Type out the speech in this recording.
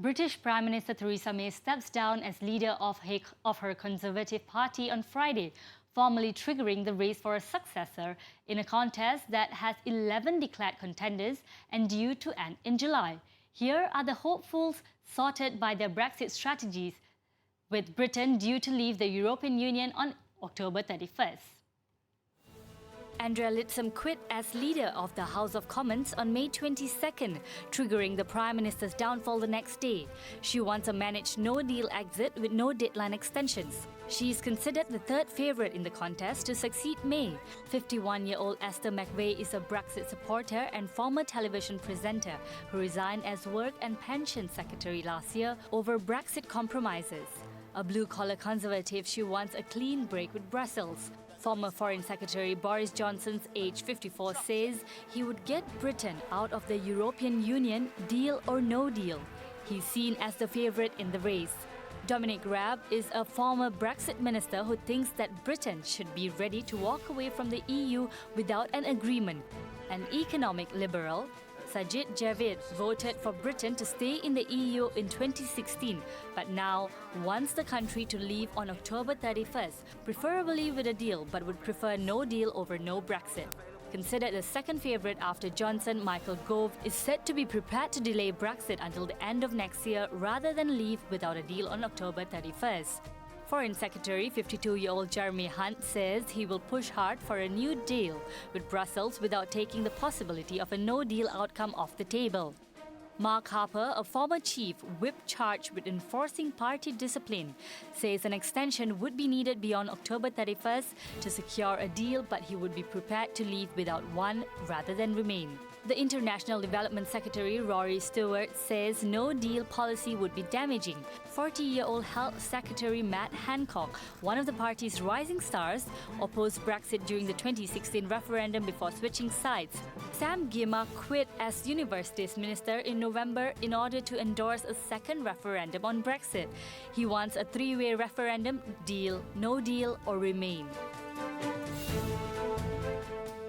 British Prime Minister Theresa May steps down as leader of her Conservative Party on Friday, formally triggering the race for a successor in a contest that has 11 declared contenders and due to end in July. Here are the hopefuls sorted by their Brexit strategies, with Britain due to leave the European Union on October 31st. Andrea Leadsom quit as leader of the House of Commons on May 22nd, triggering the Prime Minister's downfall the next day. She wants a managed no-deal exit with no deadline extensions. She is considered the third favourite in the contest to succeed May. 51-year-old Esther McVey is a Brexit supporter and former television presenter who resigned as Work and Pension Secretary last year over Brexit compromises. A blue-collar conservative, she wants a clean break with Brussels. Former Foreign Secretary Boris Johnson's age 54 says he would get Britain out of the European Union, deal or no deal. He's seen as the favourite in the race. Dominic Raab is a former Brexit minister who thinks that Britain should be ready to walk away from the EU without an agreement. An economic liberal, Sajid Javid, voted for Britain to stay in the EU in 2016, but now wants the country to leave on October 31st, preferably with a deal, but would prefer no deal over no Brexit. Considered the second favourite after Johnson, Michael Gove is said to be prepared to delay Brexit until the end of next year rather than leave without a deal on October 31st. Foreign Secretary 52-year-old Jeremy Hunt says he will push hard for a new deal with Brussels without taking the possibility of a no-deal outcome off the table. Mark Harper, a former chief whip charged with enforcing party discipline, says an extension would be needed beyond October 31st to secure a deal, but he would be prepared to leave without one rather than remain. The International Development Secretary Rory Stewart says no deal policy would be damaging. 40-year-old Health Secretary Matt Hancock, one of the party's rising stars, opposed Brexit during the 2016 referendum before switching sides. Sam Gyimah quit as Universities Minister in November in order to endorse a second referendum on Brexit. He wants a three-way referendum: deal, no deal or remain.